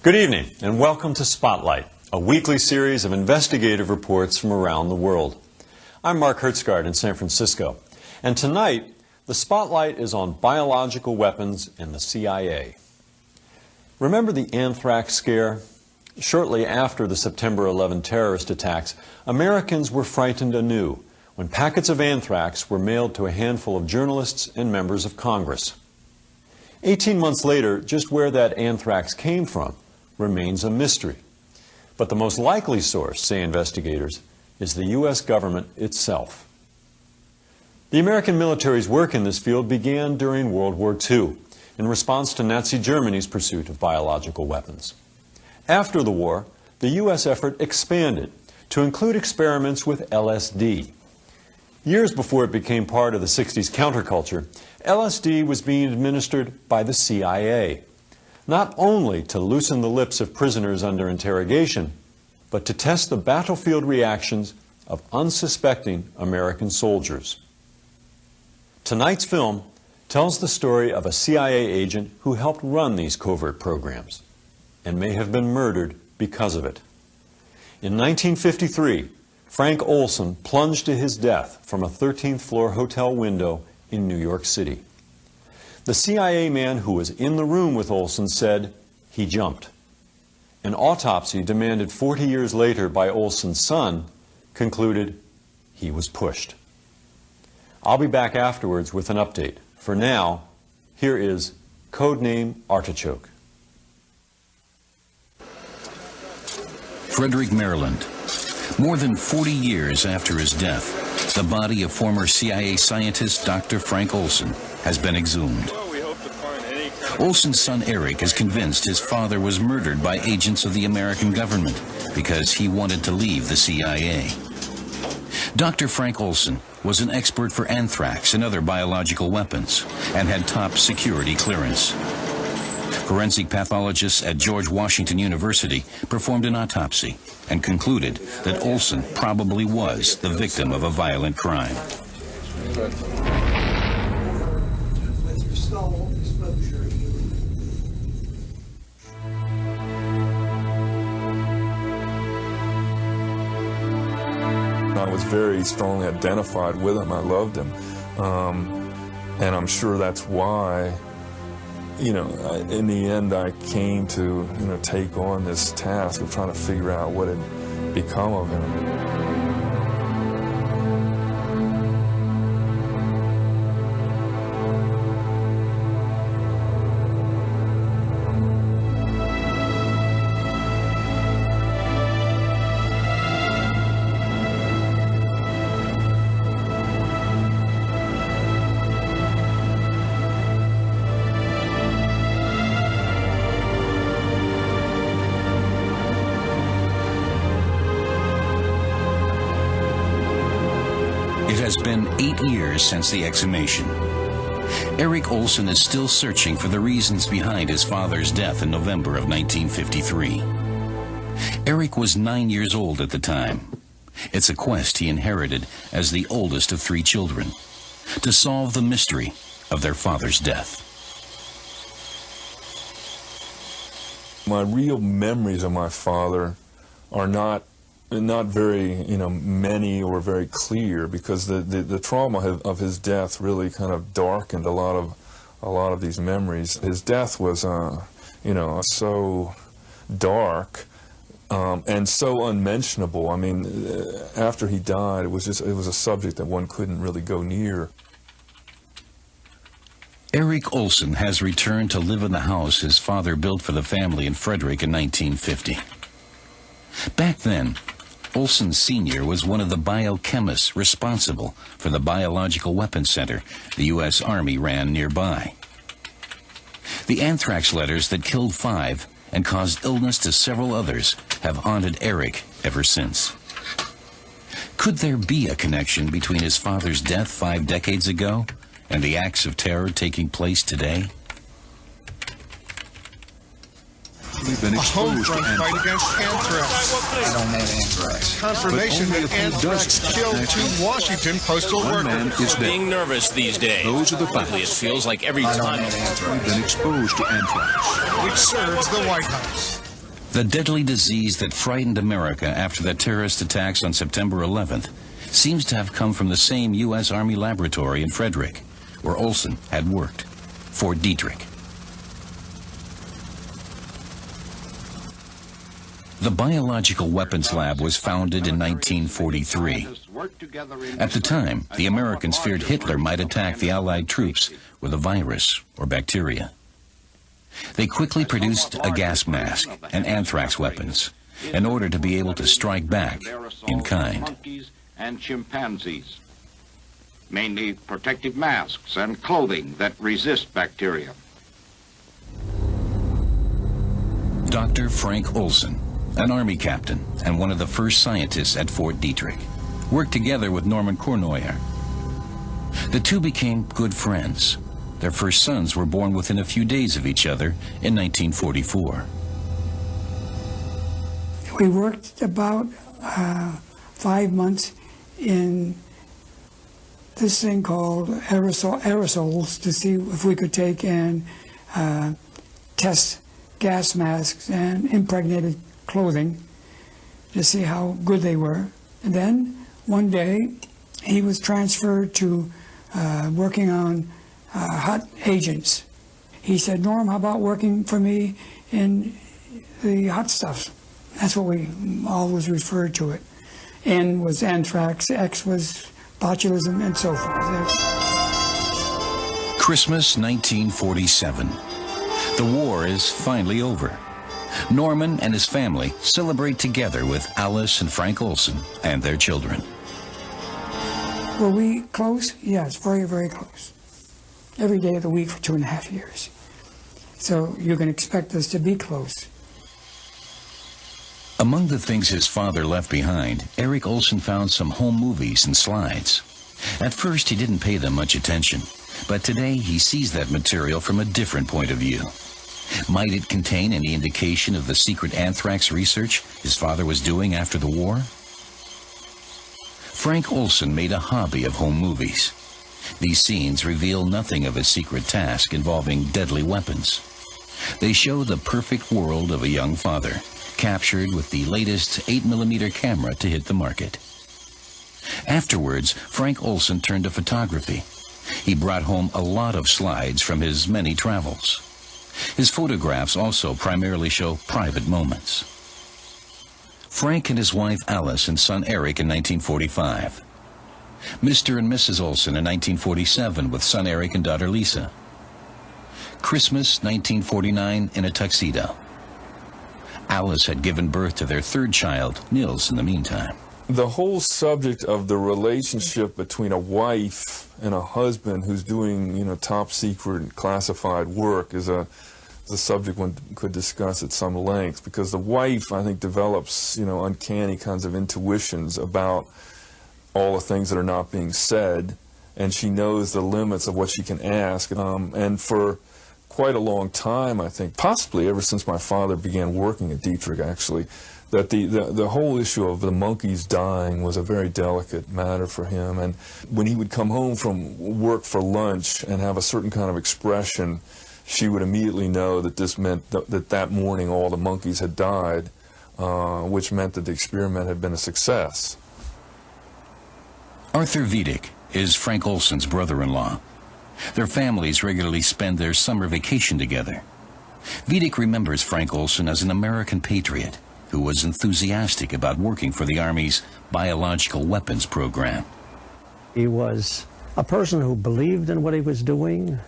Good evening and welcome to Spotlight, a weekly series of investigative reports from around the world. I'm Mark Hertsgaard in San Francisco, and tonight the Spotlight is on biological weapons and the CIA. Remember the anthrax scare? Shortly after the September 11 terrorist attacks, Americans were frightened anew when packets of anthrax were mailed to a handful of journalists and members of Congress. 18 months later, just where that anthrax came from remains a mystery. But the most likely source, say investigators, is the U.S. government itself. The American military's work in this field began during World War II in response to Nazi Germany's pursuit of biological weapons. After the war, the U.S. effort expanded to include experiments with LSD. Years before it became part of the 60s counterculture, LSD was being administered by the CIA, not only to loosen the lips of prisoners under interrogation, but to test the battlefield reactions of unsuspecting American soldiers. Tonight's film tells the story of a CIA agent who helped run these covert programs and may have been murdered because of it. In 1953, Frank Olson plunged to his death from a 13th floor hotel window in New York City. The CIA man who was in the room with Olson said he jumped. An autopsy demanded 40 years later by Olson's son concluded he was pushed. I'll be back afterwards with an update. For now, here is Codename Artichoke. Frederick, Maryland. More than 40 years after his death, the body of former CIA scientist Dr. Frank Olson has been exhumed. Olson's son Eric is convinced his father was murdered by agents of the American government because he wanted to leave the CIA. Dr. Frank Olson was an expert for anthrax and other biological weapons and had top security clearance. Forensic pathologists at George Washington University performed an autopsy and concluded that Olson probably was the victim of a violent crime. I was very strongly identified with him. I loved him. And I'm sure that's why, in the end I came to, take on this task of trying to figure out what had become of him. It has been 8 years since the exhumation. Eric Olson is still searching for the reasons behind his father's death in November of 1953. Eric was 9 years old at the time. It's a quest he inherited as the oldest of 3 children, to solve the mystery of their father's death. My real memories of my father are not very, many or very clear, because the trauma of his death really kind of darkened a lot of these memories. His death was, so dark and so unmentionable. I mean, after he died, it was a subject that one couldn't really go near. Eric Olson has returned to live in the house his father built for the family in Frederick in 1950. Back then, Olson Sr. was one of the biochemists responsible for the Biological Weapons Center the U.S. Army ran nearby. The anthrax letters that killed 5 and caused illness to several others have haunted Eric ever since. Could there be a connection between his father's death 5 decades ago and the acts of terror taking place today? We've been exposed to anthrax. Fight against anthrax. I don't have anthrax. Confirmation that anthrax killed 2 Washington postal workers. One man is dead. Being nervous these days. Those are the facts. It feels like every time we've been exposed to anthrax. Which serves the White House. The deadly disease that frightened America after the terrorist attacks on September 11th seems to have come from the same U.S. Army laboratory in Frederick, where Olson had worked, Fort Detrick. The Biological Weapons Lab was founded in 1943. At the time, the Americans feared Hitler might attack the Allied troops with a virus or bacteria. They quickly produced a gas mask and anthrax weapons in order to be able to strike back in kind. Monkeys and chimpanzees, mainly protective masks and clothing that resist bacteria. Dr. Frank Olson, an Army captain and one of the first scientists at Fort Detrick, worked together with Norman Cournoyer. The two became good friends. Their first sons were born within a few days of each other in 1944. We worked about 5 months in this thing called aerosols to see if we could take and test gas masks and impregnated clothing to see how good they were. And then one day he was transferred to working on hot agents. He said, "Norm, how about working for me in the hot stuff?" That's what we always referred to it. N was anthrax, X was botulism, and so forth. Christmas 1947. The war is finally over. Norman and his family celebrate together with Alice and Frank Olson and their children. Were we close? Yes, very, very close. Every day of the week for 2.5 years. So you can expect us to be close. Among the things his father left behind, Eric Olson found some home movies and slides. At first, he didn't pay them much attention, but today he sees that material from a different point of view. Might it contain any indication of the secret anthrax research his father was doing after the war? Frank Olson made a hobby of home movies. These scenes reveal nothing of his secret task involving deadly weapons. They show the perfect world of a young father, captured with the latest 8mm camera to hit the market. Afterwards, Frank Olson turned to photography. He brought home a lot of slides from his many travels. His photographs also primarily show private moments. Frank and his wife Alice and son Eric in 1945. Mr. and Mrs. Olson in 1947 with son Eric and daughter Lisa. Christmas 1949 in a tuxedo. Alice had given birth to their third child, Nils, in the meantime. The whole subject of the relationship between a wife and a husband who's doing, top secret classified work is a subject one could discuss at some length, because the wife, I think, develops, uncanny kinds of intuitions about all the things that are not being said, and she knows the limits of what she can ask. And for quite a long time, I think, possibly ever since my father began working at Detrick, actually, that the whole issue of the monkeys dying was a very delicate matter for him. And when he would come home from work for lunch and have a certain kind of expression, she would immediately know that this meant that morning all the monkeys had died, which meant that the experiment had been a success. Arthur Vidic is Frank Olson's brother-in-law. Their families regularly spend their summer vacation together. Vidic remembers Frank Olson as an American patriot who was enthusiastic about working for the Army's biological weapons program. He was a person who believed in what he was doing,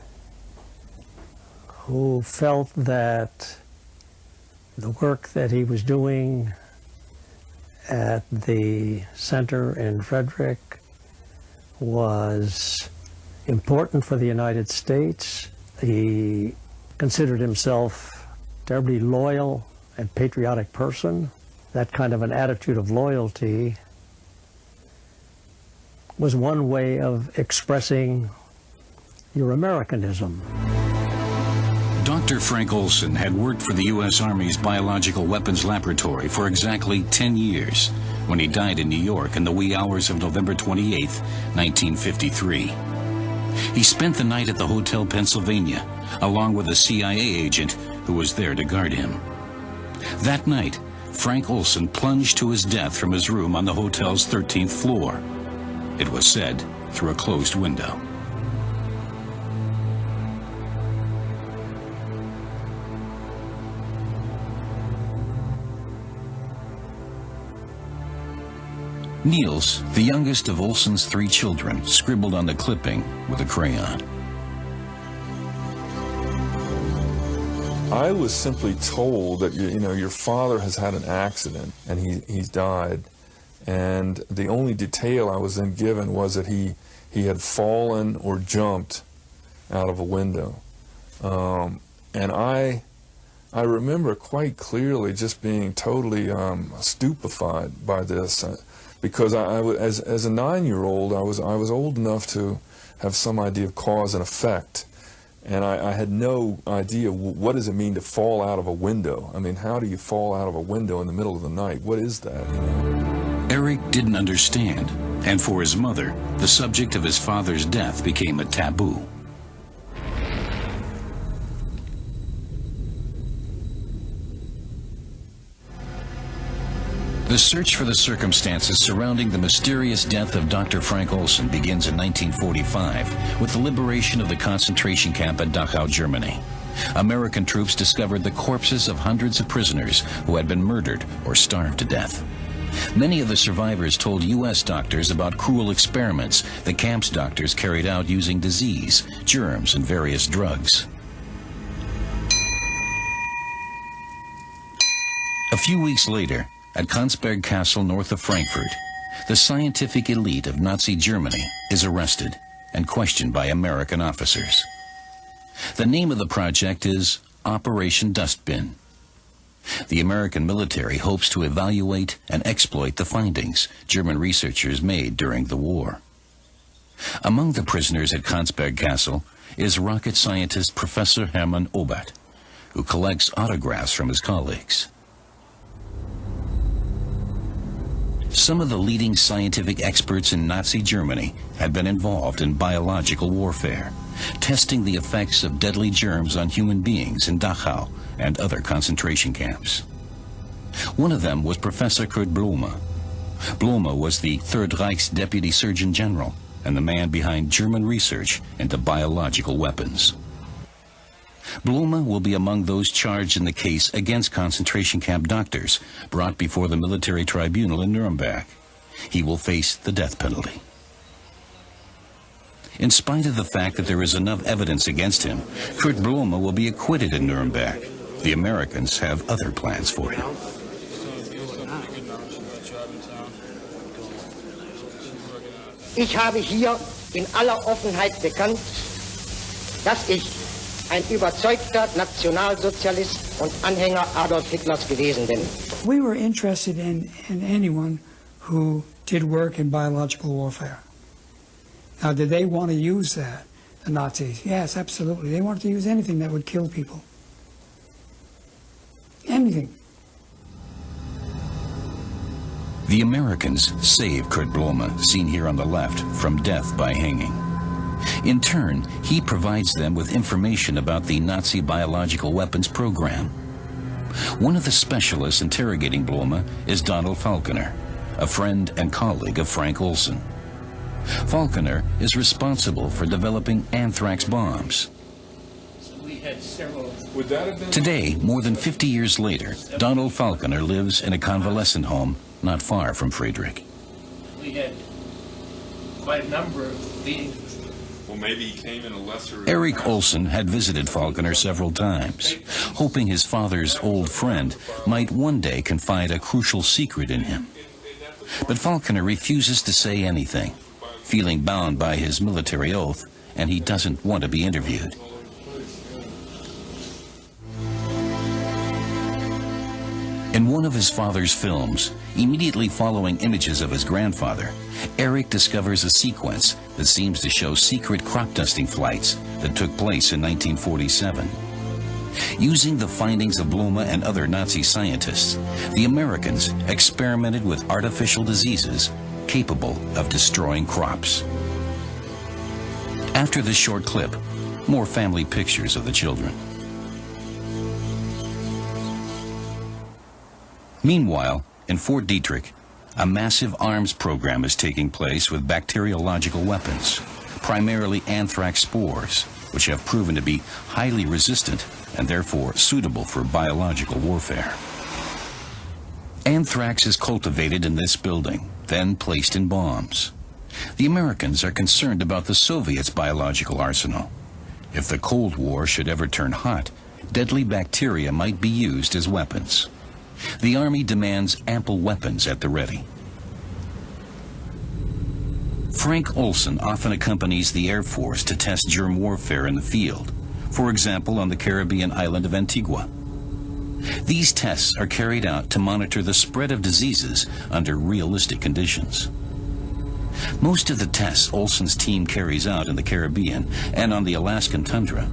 who felt that the work that he was doing at the center in Frederick was important for the United States. He considered himself a terribly loyal and patriotic person. That kind of an attitude of loyalty was one way of expressing your Americanism. Dr. Frank Olson had worked for the U.S. Army's Biological Weapons Laboratory for exactly 10 years when he died in New York in the wee hours of November 28, 1953. He spent the night at the Hotel Pennsylvania, along with a CIA agent who was there to guard him. That night, Frank Olson plunged to his death from his room on the hotel's 13th floor. It was said through a closed window. Niels, the youngest of Olson's 3 children, scribbled on the clipping with a crayon. I was simply told that, you know, your father has had an accident and he's died. And the only detail I was then given was that he had fallen or jumped out of a window. And I remember quite clearly just being totally stupefied by this. Because as a 9-year-old, I was old enough to have some idea of cause and effect, and I had no idea what does it mean to fall out of a window. I mean, how do you fall out of a window in the middle of the night? What is that? You know? Eric didn't understand, and for his mother, the subject of his father's death became a taboo. The search for the circumstances surrounding the mysterious death of Dr. Frank Olson begins in 1945 with the liberation of the concentration camp at Dachau, Germany. American troops discovered the corpses of hundreds of prisoners who had been murdered or starved to death. Many of the survivors told U.S. doctors about cruel experiments the camp's doctors carried out using disease, germs, and various drugs. A few weeks later, at Konsberg Castle north of Frankfurt, the scientific elite of Nazi Germany is arrested and questioned by American officers. The name of the project is Operation Dustbin. The American military hopes to evaluate and exploit the findings German researchers made during the war. Among the prisoners at Konsberg Castle is rocket scientist Professor Hermann Obat, who collects autographs from his colleagues. Some of the leading scientific experts in Nazi Germany had been involved in biological warfare, testing the effects of deadly germs on human beings in Dachau and other concentration camps. One of them was Professor Kurt Blume. Blume was the Third Reich's Deputy Surgeon General and the man behind German research into biological weapons. Blume will be among those charged in the case against concentration camp doctors brought before the military tribunal in Nuremberg. He will face the death penalty. In spite of the fact that there is enough evidence against him, Kurt Blume will be acquitted in Nuremberg. The Americans have other plans for him. Ich habe hier in aller Offenheit bekannt, dass ich ein überzeugter Nationalsozialist und Anhänger Adolf Hitlers gewesen bin. We were interested in anyone who did work in biological warfare. Now, did they want to use that, the Nazis? Yes, absolutely. They wanted to use anything that would kill people. Anything. The Americans save Kurt Blume, seen here on the left, from death by hanging. In turn, he provides them with information about the Nazi biological weapons program. One of the specialists interrogating Blume is Donald Falconer, a friend and colleague of Frank Olson. Falconer is responsible for developing anthrax bombs. Today, more than 50 years later, Donald Falconer lives in a convalescent home not far from Friedrich. We had quite a number of meetings. Well, maybe he came in a lesser... Eric Olson had visited Falconer several times, hoping his father's old friend might one day confide a crucial secret in him. But Falconer refuses to say anything, feeling bound by his military oath, and he doesn't want to be interviewed. In one of his father's films, immediately following images of his grandfather, Eric discovers a sequence that seems to show secret crop dusting flights that took place in 1947. Using the findings of Blume and other Nazi scientists, the Americans experimented with artificial diseases capable of destroying crops. After this short clip, more family pictures of the children. Meanwhile, in Fort Detrick, a massive arms program is taking place with bacteriological weapons, primarily anthrax spores, which have proven to be highly resistant and therefore suitable for biological warfare. Anthrax is cultivated in this building, then placed in bombs. The Americans are concerned about the Soviets' biological arsenal. If the Cold War should ever turn hot, deadly bacteria might be used as weapons. The Army demands ample weapons at the ready. Frank Olson often accompanies the Air Force to test germ warfare in the field, for example on the Caribbean island of Antigua. These tests are carried out to monitor the spread of diseases under realistic conditions. Most of the tests Olson's team carries out in the Caribbean and on the Alaskan tundra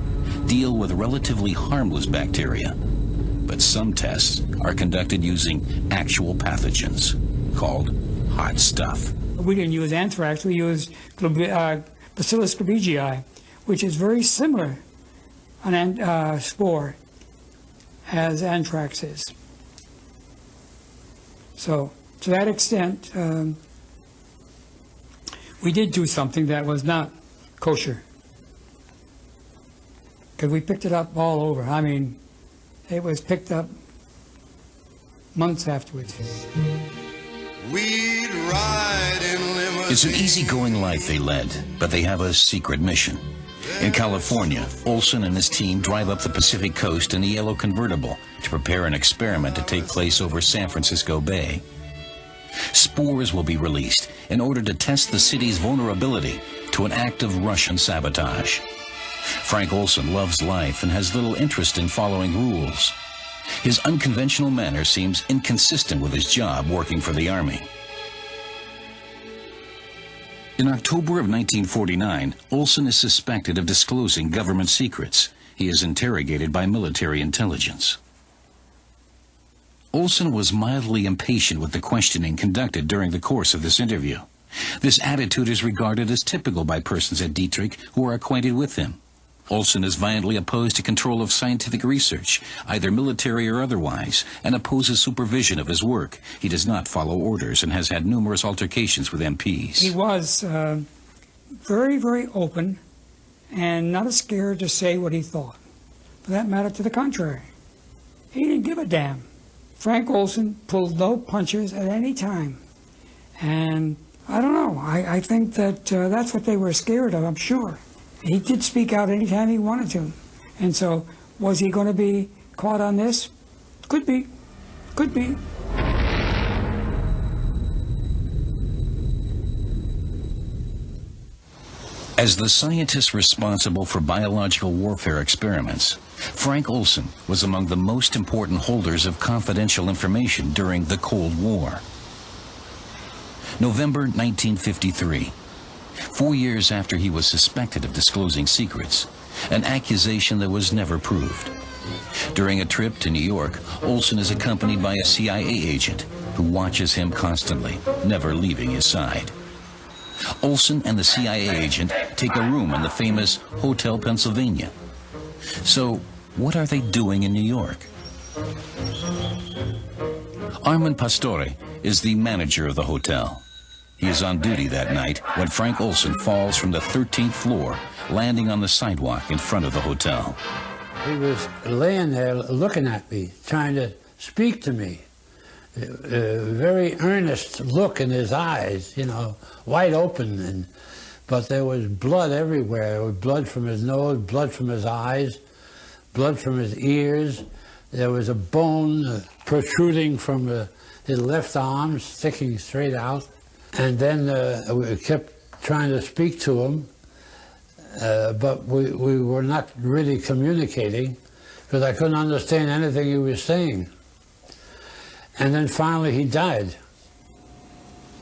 deal with relatively harmless bacteria, but some tests are conducted using actual pathogens called hot stuff. We didn't use anthrax, we used Bacillus glabigii, which is very similar an spore as anthrax is. So, to that extent, we did do something that was not kosher. Because we picked it up all over. I mean, it was picked up months afterwards. We'd ride in limousine. It's an easygoing life they led, but they have a secret mission. In California, Olson and his team drive up the Pacific coast in a yellow convertible to prepare an experiment to take place over San Francisco Bay. Spores will be released in order to test the city's vulnerability to an act of Russian sabotage. Frank Olson loves life and has little interest in following rules. His unconventional manner seems inconsistent with his job working for the Army. In October of 1949, Olson is suspected of disclosing government secrets. He is interrogated by military intelligence. Olson was mildly impatient with the questioning conducted during the course of this interview. This attitude is regarded as typical by persons at Detrick who are acquainted with him. Olson is violently opposed to control of scientific research, either military or otherwise, and opposes supervision of his work. He does not follow orders and has had numerous altercations with MPs. He was very, very open and not scared to say what he thought. For that matter, to the contrary. He didn't give a damn. Frank Olson pulled no punches at any time. And I don't know, I think that that's what they were scared of, I'm sure. He did speak out anytime he wanted to. And so, was he going to be caught on this? Could be. Could be. As the scientist responsible for biological warfare experiments, Frank Olson was among the most important holders of confidential information during the Cold War. November 1953. 4 years after he was suspected of disclosing secrets, an accusation that was never proved. During a trip to New York, Olson is accompanied by a CIA agent who watches him constantly, never leaving his side. Olson and the CIA agent take a room in the famous Hotel Pennsylvania. So, what are they doing in New York? Armand Pastore is the manager of the hotel. He is on duty that night when Frank Olson falls from the 13th floor, landing on the sidewalk in front of the hotel. He was laying there looking at me, trying to speak to me. A very earnest look in his eyes, you know, wide open, but there was blood everywhere. There was blood from his nose, blood from his eyes, blood from his ears. There was a bone protruding from his left arm, sticking straight out. And then we kept trying to speak to him, but we were not really communicating because I couldn't understand anything he was saying. And then finally he died.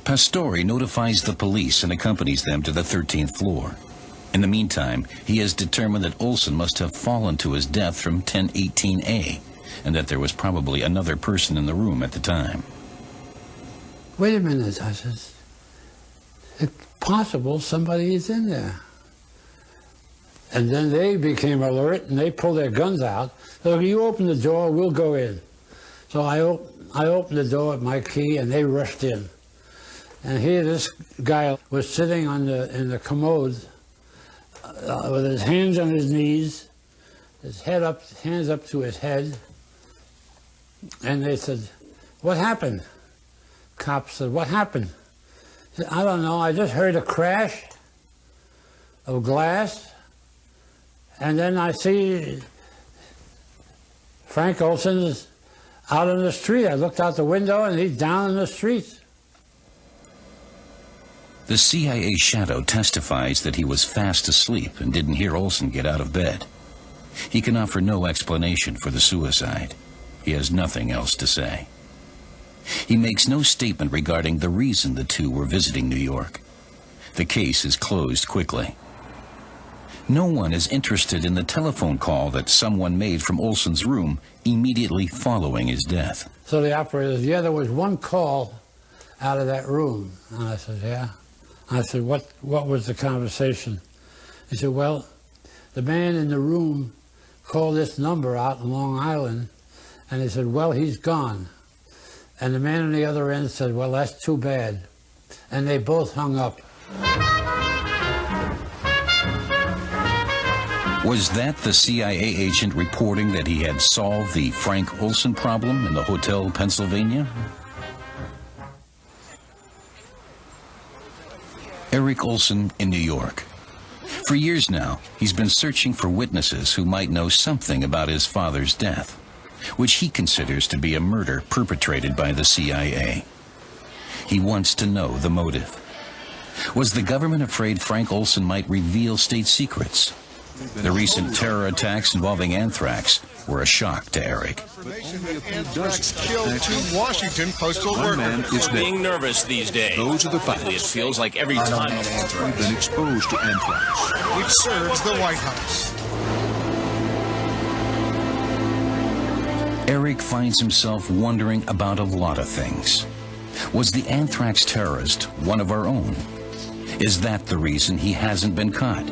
Pastore notifies the police and accompanies them to the 13th floor. In the meantime, he has determined that Olson must have fallen to his death from 1018A, and that there was probably another person in the room at the time. Wait a minute, I says. It's possible somebody is in there. And then they became alert and they pulled their guns out. So if you open the door, we'll go in. So I opened the door with my key, and they rushed in. And here this guy was sitting in the commode with his hands on his knees, his head up, hands up to his head. And they said, "What happened?" Cop said, "What happened?" He said, "I don't know. I just heard a crash of glass, and then I see Frank Olson's out in the street. I looked out the window, and he's down in the street." The CIA shadow testifies that he was fast asleep and didn't hear Olson get out of bed. He can offer no explanation for the suicide. He has nothing else to say. He makes no statement regarding the reason the two were visiting New York. The case is closed quickly. No one is interested in the telephone call that someone made from Olson's room immediately following his death. So the operator said, "Yeah, there was one call out of that room." And I said, "Yeah." I said, what was the conversation? He said, "Well, the man in the room called this number out in Long Island," and he said, "Well, he's gone." And the man on the other end said, "Well, that's too bad." And they both hung up. Was that the CIA agent reporting that he had solved the Frank Olson problem in the Hotel Pennsylvania? Eric Olson in New York. For years now, he's been searching for witnesses who might know something about his father's death, which he considers to be a murder perpetrated by the CIA. He wants to know the motive. Was the government afraid Frank Olson might reveal state secrets? The recent terror attacks involving anthrax were a shock to Eric. Anthrax killed 2 Washington postal workers. Is being nervous these days. Those are the facts. It feels like every time we've been exposed to anthrax, which serves the White House. Eric finds himself wondering about a lot of things. Was the anthrax terrorist one of our own? Is that the reason he hasn't been caught?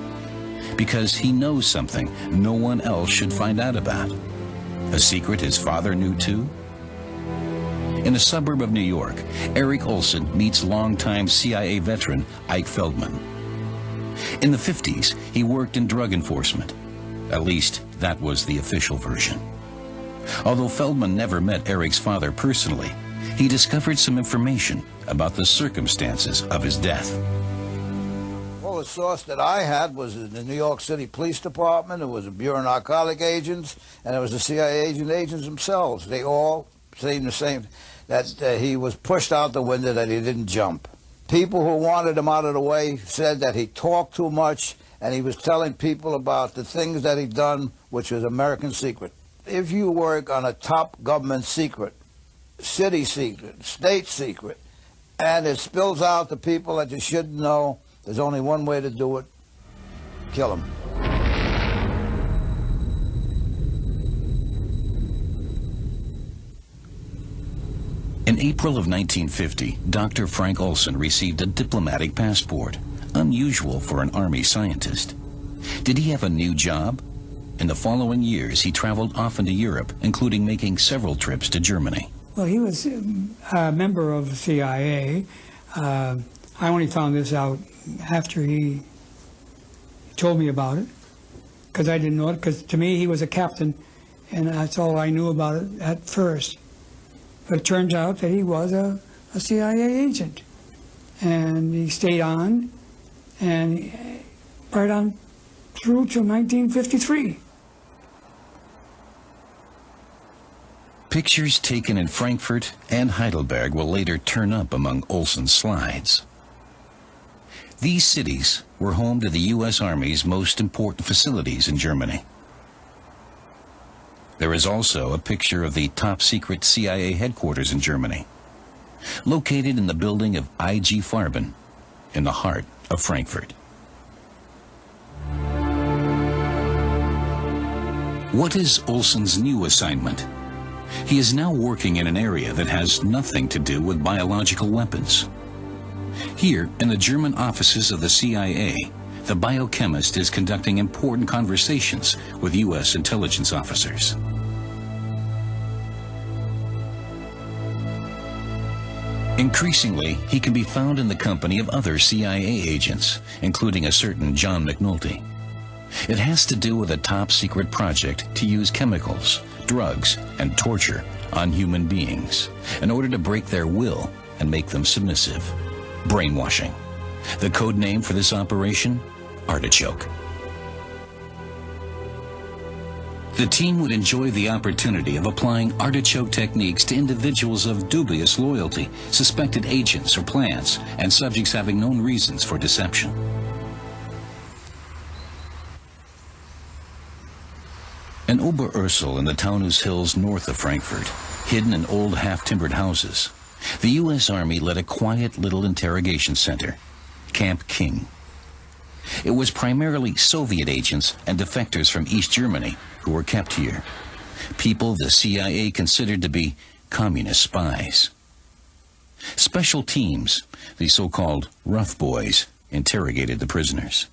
Because he knows something no one else should find out about. A secret his father knew too? In a suburb of New York, Eric Olson meets longtime CIA veteran Ike Feldman. In the 50s, he worked in drug enforcement. At least, that was the official version. Although Feldman never met Eric's father personally, he discovered some information about the circumstances of his death. Well, the source that I had was the New York City Police Department, it was the Bureau of Narcotic Agents, and it was the CIA agents themselves. They all saying the same, that he was pushed out the window, that he didn't jump. People who wanted him out of the way said that he talked too much, and he was telling people about the things that he'd done, which was American secret. If you work on a top government secret, city secret, state secret, and it spills out to people that you shouldn't know, there's only one way to do it: kill him. In April of 1950, Dr. Frank Olson received a diplomatic passport, unusual for an Army scientist. Did he have a new job? In the following years, he traveled often to Europe, including making several trips to Germany. Well, he was a member of the CIA. I only found this out after he told me about it, because I didn't know it, because to me he was a captain, and that's all I knew about it at first. But it turns out that he was a CIA agent, and he stayed on, and right on through to 1953. Pictures taken in Frankfurt and Heidelberg will later turn up among Olson's slides. These cities were home to the U.S. Army's most important facilities in Germany. There is also a picture of the top-secret CIA headquarters in Germany, located in the building of IG Farben, in the heart of Frankfurt. What is Olson's new assignment? He is now working in an area that has nothing to do with biological weapons. Here, in the German offices of the CIA, the biochemist is conducting important conversations with U.S. intelligence officers. Increasingly, he can be found in the company of other CIA agents, including a certain John McNulty. It has to do with a top-secret project to use chemicals, drugs, and torture on human beings in order to break their will and make them submissive. Brainwashing. The code name for this operation? Artichoke. The team would enjoy the opportunity of applying artichoke techniques to individuals of dubious loyalty, suspected agents or plants, and subjects having known reasons for deception. In Oberursel in the Taunus Hills north of Frankfurt, hidden in old half-timbered houses, the U.S. Army led a quiet little interrogation center, Camp King. It was primarily Soviet agents and defectors from East Germany who were kept here, people the CIA considered to be communist spies. Special teams, the so-called rough boys, interrogated the prisoners.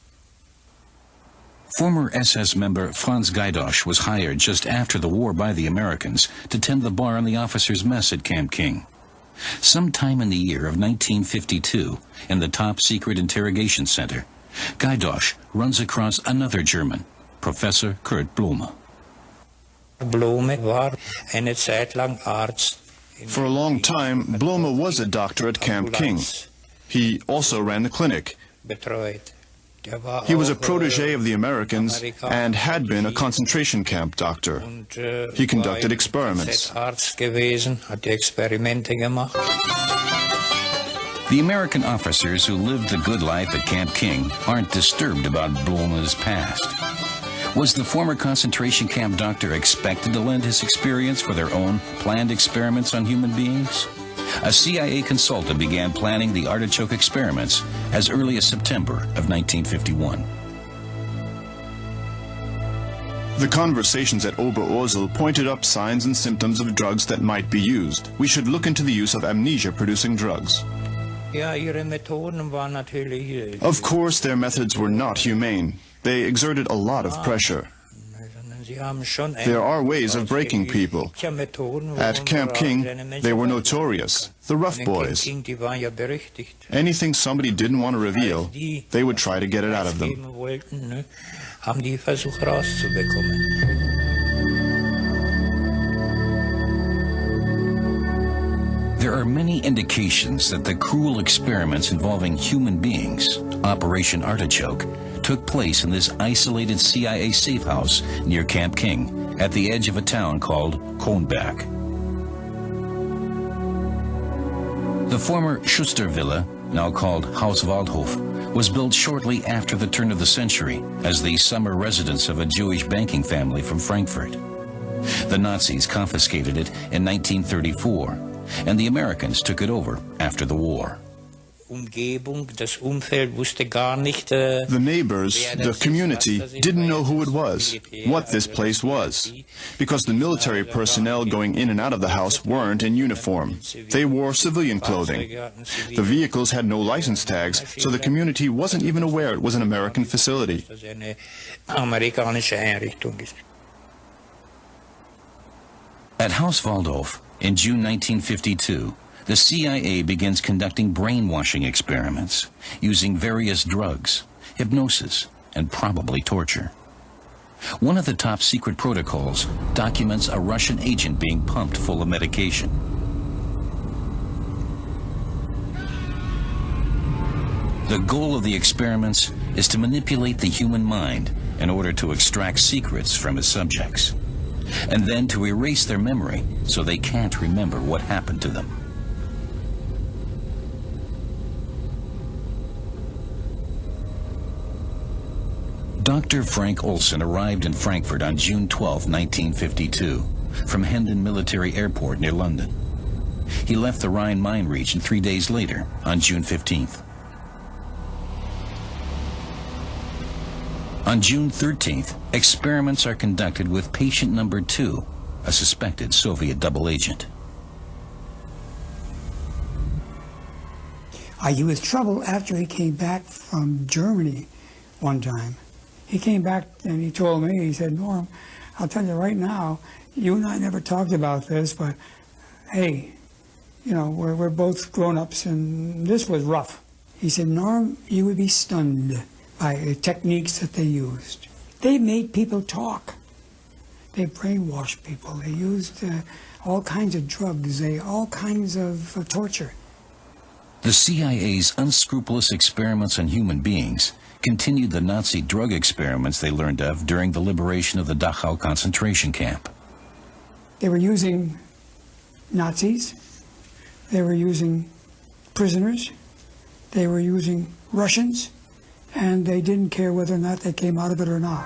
Former SS member Franz Gaidosch was hired just after the war by the Americans to tend the bar in the officers' mess at Camp King. Sometime in the year of 1952, in the top-secret interrogation center, Gaidosch runs across another German, Professor Kurt Blume. For a long time, Blume was a doctor at Camp King. He also ran the clinic. He was a protege of the Americans and had been a concentration camp doctor. He conducted experiments. The American officers who lived the good life at Camp King aren't disturbed about Blume's past. Was the former concentration camp doctor expected to lend his experience for their own planned experiments on human beings? A CIA consultant began planning the artichoke experiments as early as September of 1951. The conversations at Oberursel pointed up signs and symptoms of drugs that might be used. We should look into the use of amnesia-producing drugs. Of course, their methods were not humane. They exerted a lot of pressure. There are ways of breaking people. At Camp King, they were notorious, the rough boys. Anything somebody didn't want to reveal, they would try to get it out of them. There are many indications that the cruel experiments involving human beings, Operation Artichoke, took place in this isolated CIA safe house near Camp King at the edge of a town called Kronberg. The former Schustervilla, now called Haus Waldhof, was built shortly after the turn of the century as the summer residence of a Jewish banking family from Frankfurt. The Nazis confiscated it in 1934, and the Americans took it over after the war. The neighbors, the community, didn't know who it was, what this place was, because the military personnel going in and out of the house weren't in uniform. They wore civilian clothing. The vehicles had no license tags, so the community wasn't even aware it was an American facility. At Haus Waldhof, in June 1952, the CIA begins conducting brainwashing experiments using various drugs, hypnosis, and probably torture. One of the top secret protocols documents a Russian agent being pumped full of medication. The goal of the experiments is to manipulate the human mind in order to extract secrets from its subjects, and then to erase their memory so they can't remember what happened to them. Dr. Frank Olson arrived in Frankfurt on June 12, 1952, from Hendon Military Airport near London. He left the Rhine-Main region 3 days later, on June 15th. On June 13th, experiments are conducted with patient number 2, a suspected Soviet double agent. He was troubled after he came back from Germany one time. He came back and he told me, he said, "Norm, I'll tell you right now, you and I never talked about this, but hey, you know, we're both grown-ups, and this was rough. He said, Norm, you would be stunned by the techniques that they used. They made people talk. They brainwashed people. They used all kinds of drugs, all kinds of torture. The CIA's unscrupulous experiments on human beings continued the Nazi drug experiments they learned of during the liberation of the Dachau concentration camp. They were using Nazis. They were using prisoners. They were using Russians. And they didn't care whether or not they came out of it or not.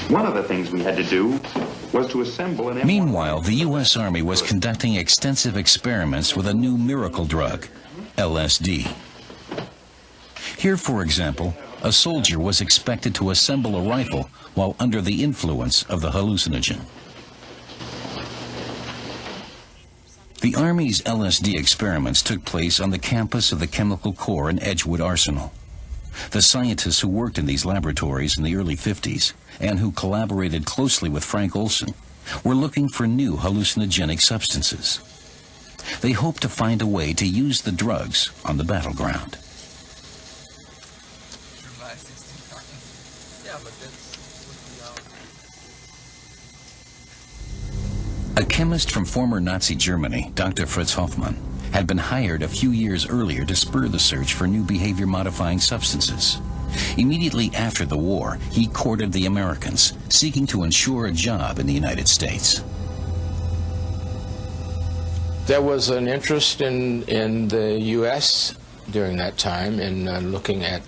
One of the things we had to do was to assemble an... Meanwhile, the U.S. Army was conducting extensive experiments with a new miracle drug, LSD. Here, for example, a soldier was expected to assemble a rifle while under the influence of the hallucinogen. The Army's LSD experiments took place on the campus of the Chemical Corps in Edgewood Arsenal. The scientists who worked in these laboratories in the early 50s and who collaborated closely with Frank Olson were looking for new hallucinogenic substances. They hoped to find a way to use the drugs on the battleground. A chemist from former Nazi Germany, Dr. Fritz Hoffmann, had been hired a few years earlier to spur the search for new behavior-modifying substances. Immediately after the war, he courted the Americans, seeking to ensure a job in the United States. There was an interest in the U.S. during that time in looking at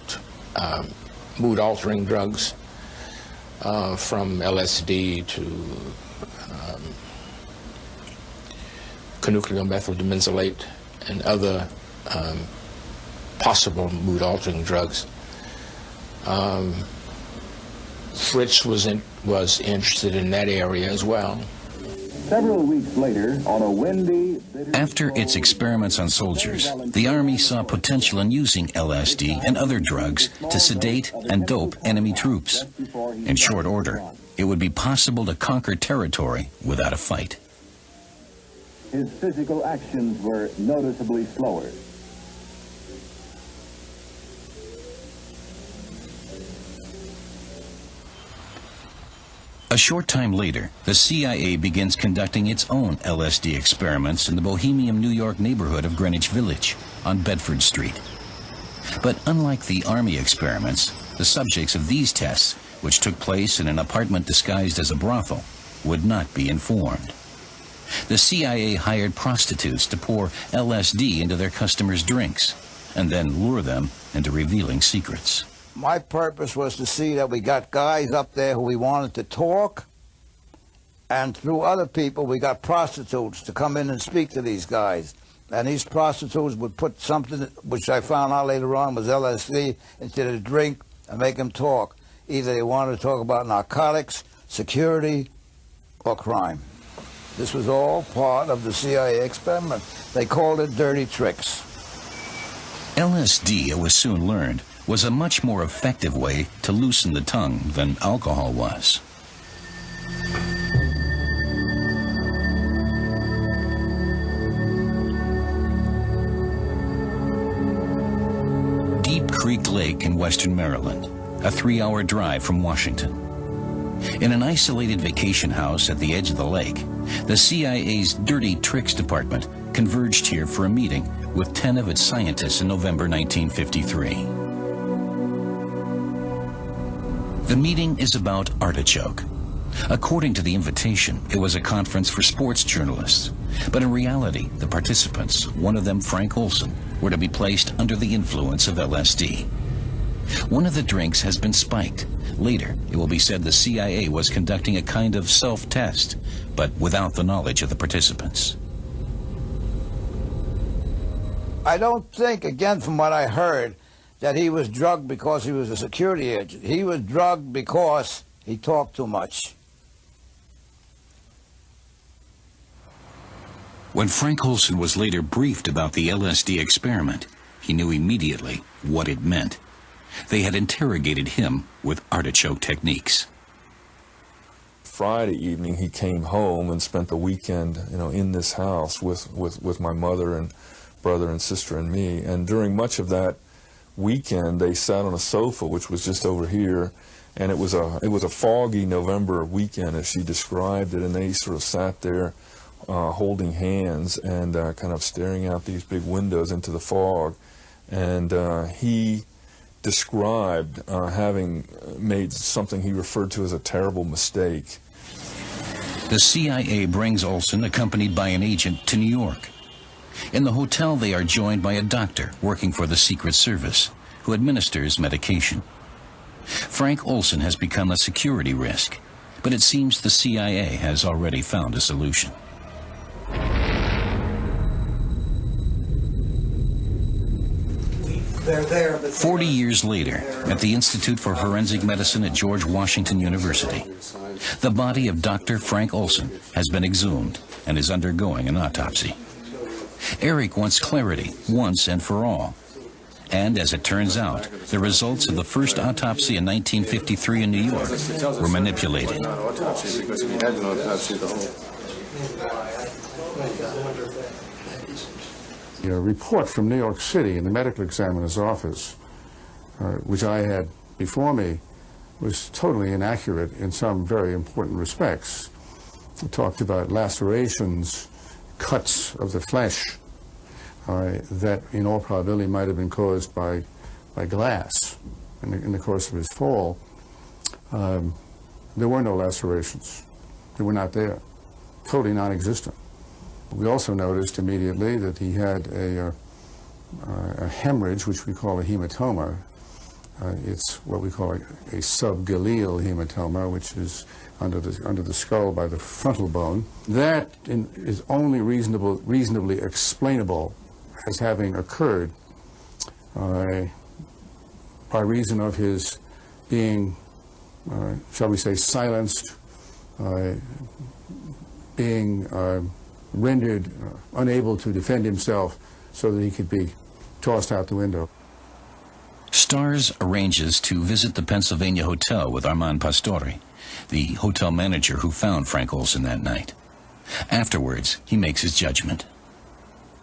mood-altering drugs, from LSD to canucleomethyldimensolate and other possible mood-altering drugs. Fritz was interested in that area as well. Several weeks later, on a windy... After its experiments on soldiers, the Army saw potential in using LSD and other drugs to sedate and dope enemy troops. In short order, it would be possible to conquer territory without a fight. His physical actions were noticeably slower. A short time later, the CIA begins conducting its own LSD experiments in the bohemian New York neighborhood of Greenwich Village on Bedford Street. But unlike the Army experiments, the subjects of these tests, which took place in an apartment disguised as a brothel, would not be informed. The CIA hired prostitutes to pour LSD into their customers' drinks and then lure them into revealing secrets. My purpose was to see that we got guys up there who we wanted to talk, and through other people we got prostitutes to come in and speak to these guys. And these prostitutes would put something, which I found out later on was LSD, into the drink and make them talk. Either they wanted to talk about narcotics, security, or crime. This was all part of the CIA experiment. They called it dirty tricks. LSD, it was soon learned, was a much more effective way to loosen the tongue than alcohol was. Deep Creek Lake in western Maryland, a 3-hour drive from Washington. In an isolated vacation house at the edge of the lake, the CIA's Dirty Tricks Department converged here for a meeting with 10 of its scientists in November 1953. The meeting is about artichoke. According to the invitation, it was a conference for sports journalists. But in reality, the participants, one of them Frank Olson, were to be placed under the influence of LSD. One of the drinks has been spiked. Later, it will be said the CIA was conducting a kind of self-test, but without the knowledge of the participants. I don't think, again from what I heard, that he was drugged because he was a security agent. He was drugged because he talked too much. When Frank Olson was later briefed about the LSD experiment, he knew immediately what it meant. They had interrogated him with artichoke techniques. Friday evening, he came home and spent the weekend, in this house with my mother and brother and sister and me. And during much of that weekend, they sat on a sofa, which was just over here, and it was a foggy November weekend, as she described it. And they sort of sat there, holding hands and kind of staring out these big windows into the fog. And he described having made something he referred to as a terrible mistake. The CIA brings Olson, accompanied by an agent, to New York. In the hotel, they are joined by a doctor working for the Secret Service, who administers medication. Frank Olson has become a security risk, but it seems the CIA has already found a solution. They're there, but 40 years later, at the Institute for Forensic Medicine at George Washington University, the body of Dr. Frank Olson has been exhumed and is undergoing an autopsy. Eric wants clarity once and for all. And as it turns out, the results of the first autopsy in 1953 in New York were manipulated. A report from New York City in the medical examiner's office, which I had before me, was totally inaccurate in some very important respects. It talked about lacerations, cuts of the flesh that in all probability might have been caused by glass in the course of his fall. There were no lacerations. They were not there, totally non-existent. We also noticed immediately that he had a hemorrhage, which we call a hematoma. It's what we call a subgaleal hematoma, which is under the skull by the frontal bone. That is only reasonably explainable as having occurred by reason of his being, shall we say, silenced, being rendered unable to defend himself so that he could be tossed out the window. Stars arranges to visit the Pennsylvania Hotel with Armand Pastore, the hotel manager who found Frank Olson that night. Afterwards, he makes his judgment.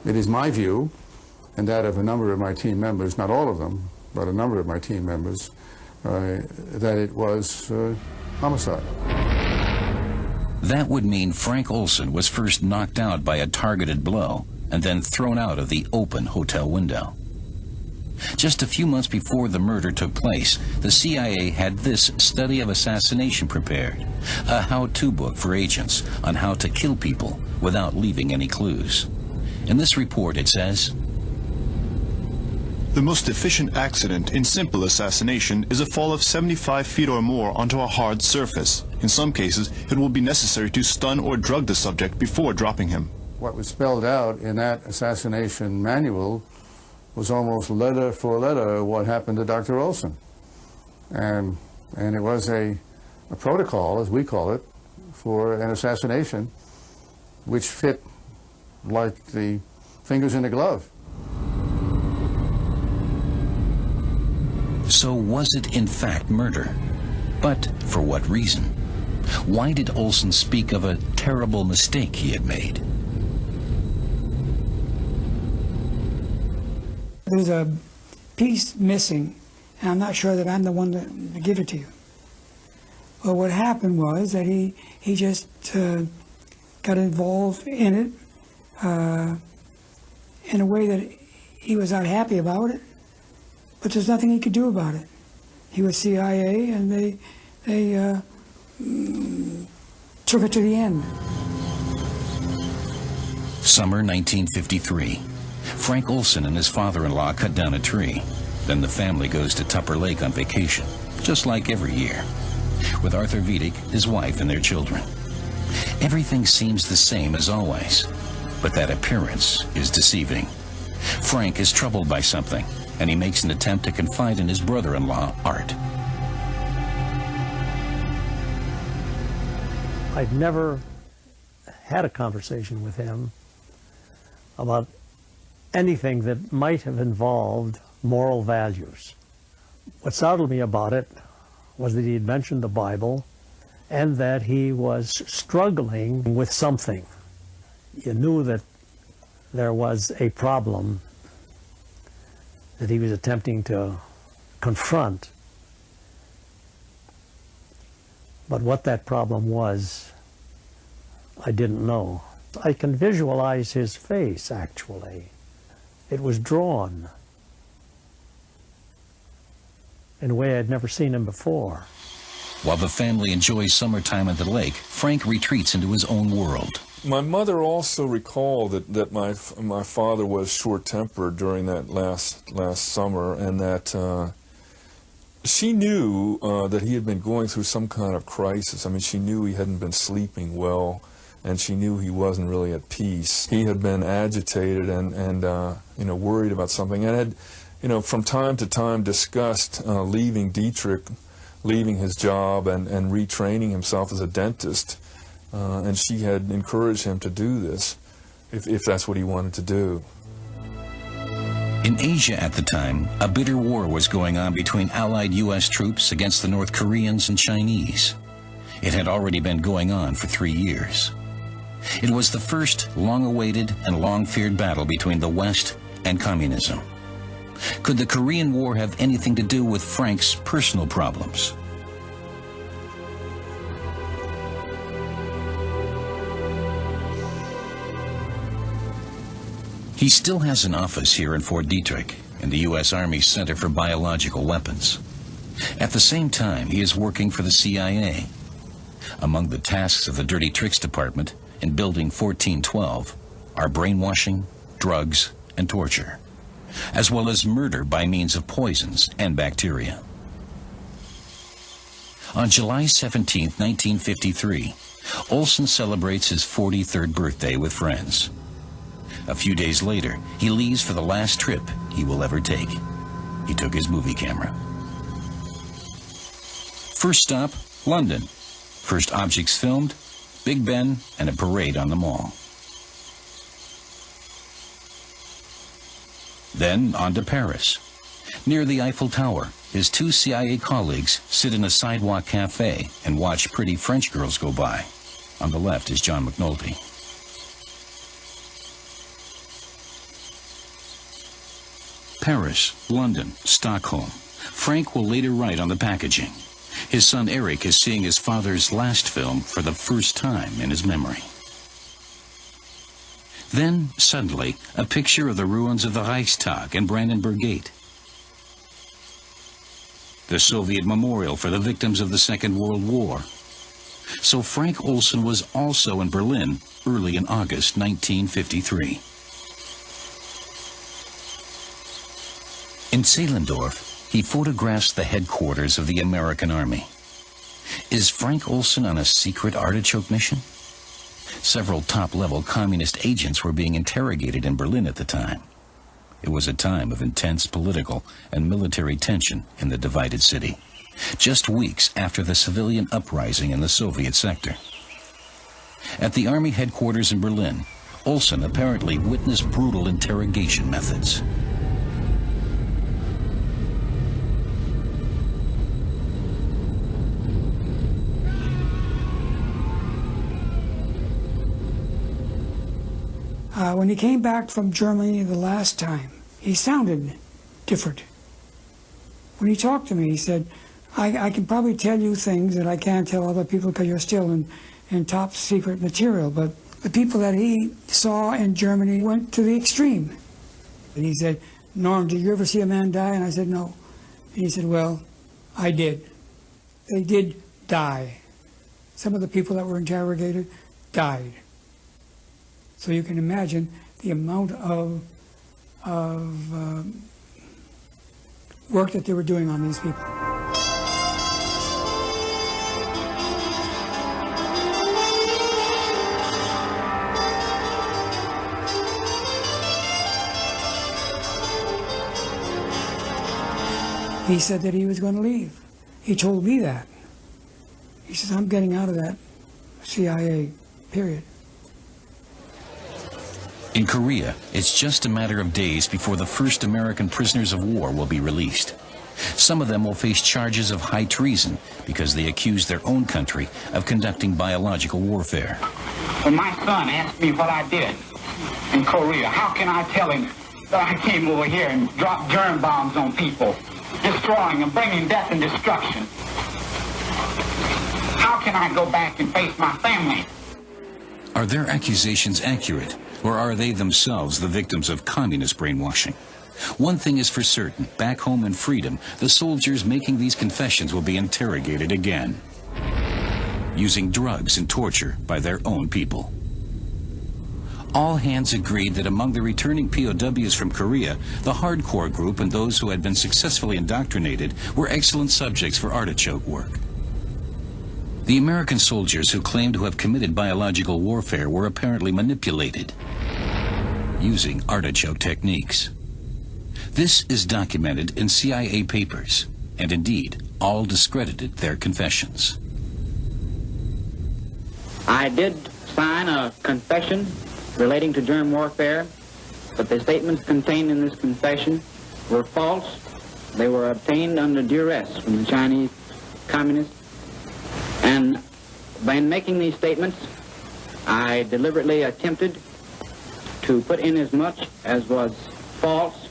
It is my view, and that of a number of my team members, not all of them, but a number of my team members, that it was homicide. That would mean Frank Olson was first knocked out by a targeted blow and then thrown out of the open hotel window. Just a few months before the murder took place, the CIA had this study of assassination prepared, a how-to book for agents on how to kill people without leaving any clues. In this report it says, the most efficient accident in simple assassination is a fall of 75 feet or more onto a hard surface. In some cases, it will be necessary to stun or drug the subject before dropping him. What was spelled out in that assassination manual was almost letter for letter what happened to Dr. Olson. And it was a protocol, as we call it, for an assassination which fit like the fingers in a glove. So was it in fact murder? But for what reason? Why did Olson speak of a terrible mistake he had made? There's a piece missing, and I'm not sure that I'm the one to give it to you. But what happened was that he just got involved in it in a way that he was not happy about it, but there's nothing he could do about it. He was CIA, and they took it to the end. Summer 1953. Frank Olson and his father-in-law cut down a tree. Then the family goes to Tupper Lake on vacation, just like every year, with Arthur Vidic, his wife, and their children. Everything seems the same as always, but that appearance is deceiving. Frank is troubled by something, and he makes an attempt to confide in his brother-in-law, Art. I'd never had a conversation with him about anything that might have involved moral values. What startled me about it was that he had mentioned the Bible and that he was struggling with something. You knew that there was a problem that he was attempting to confront. But what that problem was, I didn't know. I can visualize his face, actually. It was drawn in a way I'd never seen him before. While the family enjoys summertime at the lake, Frank retreats into his own world. My mother also recalled that my father was short-tempered during that last summer, and that she knew that he had been going through some kind of crisis. I mean, she knew he hadn't been sleeping well, and she knew he wasn't really at peace. He had been agitated and worried about something, and had, from time to time discussed leaving Dietrich, leaving his job and retraining himself as a dentist. And she had encouraged him to do this, if that's what he wanted to do. In Asia at the time, a bitter war was going on between Allied U.S. troops against the North Koreans and Chinese. It had already been going on for 3 years. It was the first long-awaited and long-feared battle between the West and communism. Could the Korean War have anything to do with Frank's personal problems? He still has an office here in Fort Detrick, in the U.S. Army Center for Biological Weapons. At the same time, he is working for the CIA. Among the tasks of the Dirty Tricks Department in Building 1412 are brainwashing, drugs, and torture, as well as murder by means of poisons and bacteria. On July 17, 1953, Olson celebrates his 43rd birthday with friends. A few days later, he leaves for the last trip he will ever take. He took his movie camera. First stop, London. First objects filmed, Big Ben and a parade on the Mall. Then on to Paris. Near the Eiffel Tower, his 2 CIA colleagues sit in a sidewalk cafe and watch pretty French girls go by. On the left is John McNulty. Paris, London, Stockholm. Frank will later write on the packaging. His son Eric is seeing his father's last film for the first time in his memory. Then, suddenly, a picture of the ruins of the Reichstag and Brandenburg Gate. The Soviet memorial for the victims of the Second World War. So Frank Olson was also in Berlin early in August 1953. In Zehlendorf, he photographs the headquarters of the American Army. Is Frank Olson on a secret artichoke mission? Several top-level communist agents were being interrogated in Berlin at the time. It was a time of intense political and military tension in the divided city, just weeks after the civilian uprising in the Soviet sector. At the Army headquarters in Berlin, Olson apparently witnessed brutal interrogation methods. When he came back from Germany the last time, he sounded different. When he talked to me, he said, I can probably tell you things that I can't tell other people because you're still in top secret material, but the people that he saw in Germany went to the extreme. And he said, Norm, did you ever see a man die? And I said, no. And he said, well, I did. They did die. Some of the people that were interrogated died. So you can imagine the amount of work that they were doing on these people. He said that he was going to leave. He told me that. He says, I'm getting out of that CIA, period. In Korea, it's just a matter of days before the first American prisoners of war will be released. Some of them will face charges of high treason because they accuse their own country of conducting biological warfare. When my son asked me what I did in Korea, how can I tell him that I came over here and dropped germ bombs on people, destroying and bringing death and destruction? How can I go back and face my family? Are their accusations accurate, or are they themselves the victims of communist brainwashing? One thing is for certain, back home in freedom, the soldiers making these confessions will be interrogated again, using drugs and torture by their own people. All hands agreed that among the returning POWs from Korea, the hardcore group and those who had been successfully indoctrinated were excellent subjects for artichoke work. The American soldiers who claimed to have committed biological warfare were apparently manipulated using artichoke techniques. This is documented in CIA papers, and indeed, all discredited their confessions. I did sign a confession relating to germ warfare, but the statements contained in this confession were false. They were obtained under duress from the Chinese communists. And by making these statements, I deliberately attempted to put in as much as was false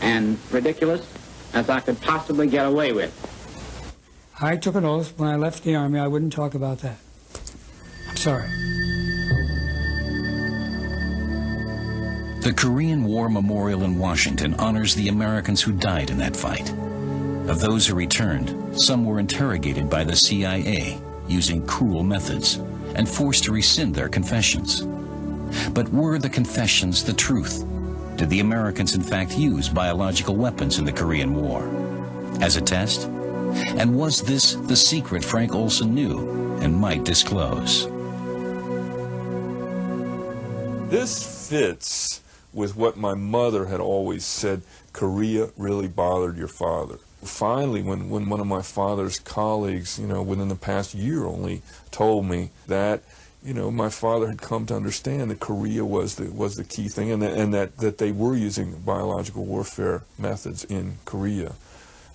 and ridiculous as I could possibly get away with. I took an oath when I left the Army I wouldn't talk about that. I'm sorry. The Korean War Memorial in Washington honors the Americans who died in that fight. Of those who returned, some were interrogated by the CIA using cruel methods and forced to rescind their confessions. But were the confessions the truth? Did the Americans in fact use biological weapons in the Korean War? As a test? And was this the secret Frank Olson knew and might disclose? This fits with what my mother had always said: Korea really bothered your father. Finally, when one of my father's colleagues, within the past year only, told me that, my father had come to understand that Korea was the key thing, and that they were using biological warfare methods in Korea.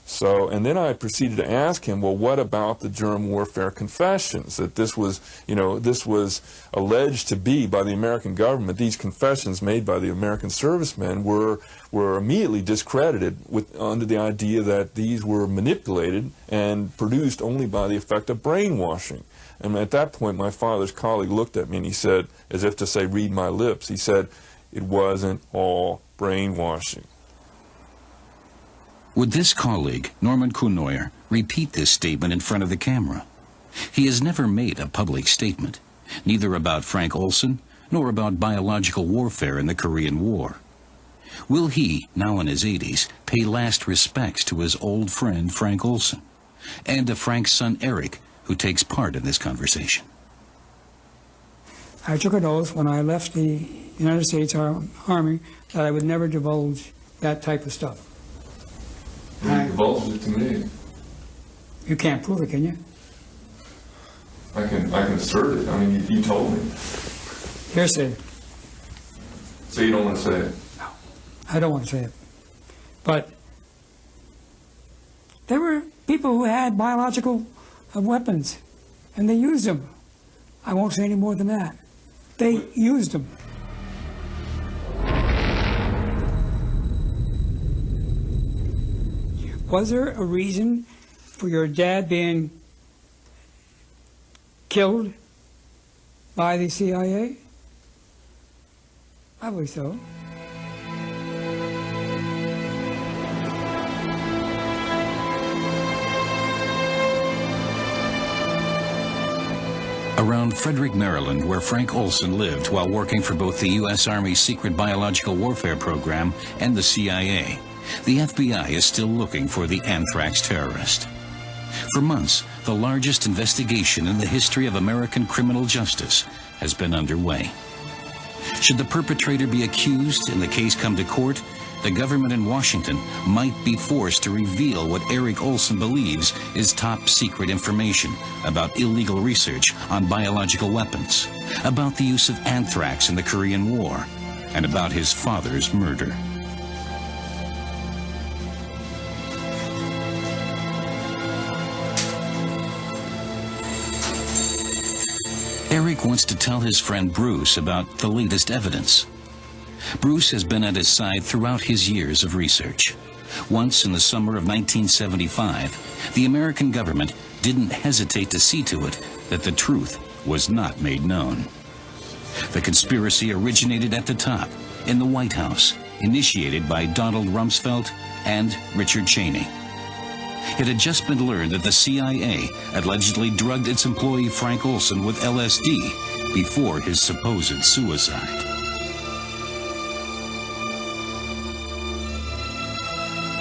So, and then I proceeded to ask him, well, what about the germ warfare confessions? That this was alleged to be by the American government. These confessions made by the American servicemen were immediately discredited under the idea that these were manipulated and produced only by the effect of brainwashing. And at that point, my father's colleague looked at me and he said, as if to say, read my lips, he said, it wasn't all brainwashing. Would this colleague, Norman Kuhnoyer, repeat this statement in front of the camera? He has never made a public statement, neither about Frank Olson nor about biological warfare in the Korean War. Will he, now in his 80s, pay last respects to his old friend Frank Olson, and to Frank's son Eric, who takes part in this conversation? I took an oath when I left the United States Army that I would never divulge that type of stuff. You divulged it to me. You can't prove it, can you? I can assert it. I mean, you told me. Hearsay. So you don't want to say it? No, I don't want to say it. But there were people who had biological weapons, and they used them. I won't say any more than that. They used them. Was there a reason for your dad being killed by the CIA? Probably so. Around Frederick, Maryland, where Frank Olson lived while working for both the U.S. Army's secret biological warfare program and the CIA, the FBI is still looking for the anthrax terrorist. For months, the largest investigation in the history of American criminal justice has been underway. Should the perpetrator be accused and the case come to court, the government in Washington might be forced to reveal what Eric Olson believes is top secret information about illegal research on biological weapons, about the use of anthrax in the Korean War, and about his father's murder. Eric wants to tell his friend Bruce about the latest evidence. Bruce has been at his side throughout his years of research. Once in the summer of 1975, the American government didn't hesitate to see to it that the truth was not made known. The conspiracy originated at the top, in the White House, initiated by Donald Rumsfeld and Richard Cheney. It had just been learned that the CIA allegedly drugged its employee Frank Olson with LSD before his supposed suicide.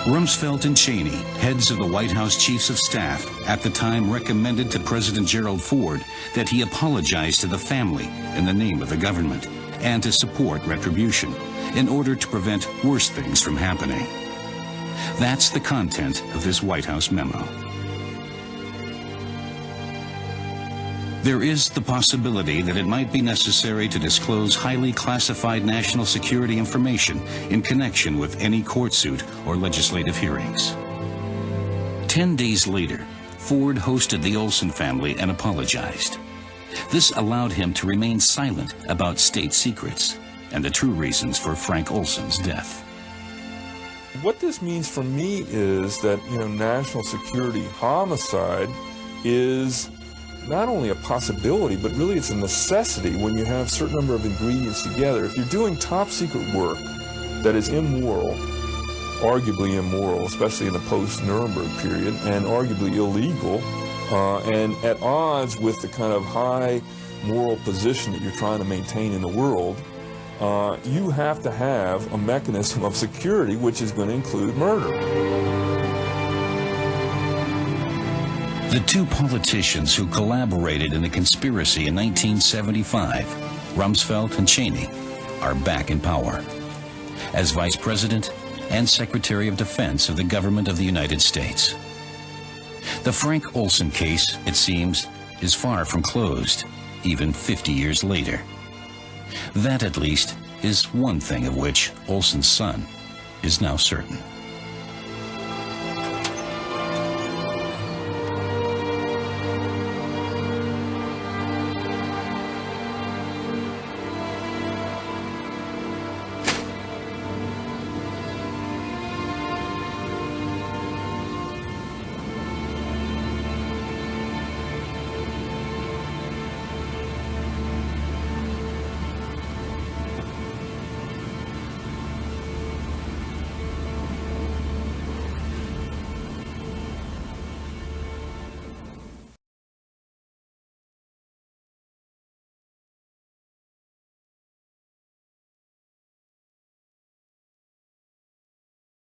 Rumsfeld and Cheney, heads of the White House Chiefs of Staff, at the time recommended to President Gerald Ford that he apologize to the family in the name of the government and to support retribution in order to prevent worse things from happening. That's the content of this White House memo. There is the possibility that it might be necessary to disclose highly classified national security information in connection with any court suit or legislative hearings. 10 days later, Ford hosted the Olson family and apologized. This allowed him to remain silent about state secrets and the true reasons for Frank Olson's death. What this means for me is that, national security homicide is not only a possibility, but really it's a necessity when you have a certain number of ingredients together. If you're doing top secret work that is immoral, arguably immoral, especially in the post-Nuremberg period, and arguably illegal, and at odds with the kind of high moral position that you're trying to maintain in the world, you have to have a mechanism of security which is going to include murder. The two politicians who collaborated in the conspiracy in 1975, Rumsfeld and Cheney, are back in power as Vice President and Secretary of Defense of the government of the United States. The Frank Olson case, it seems, is far from closed, even 50 years later. That, at least, is one thing of which Olson's son is now certain.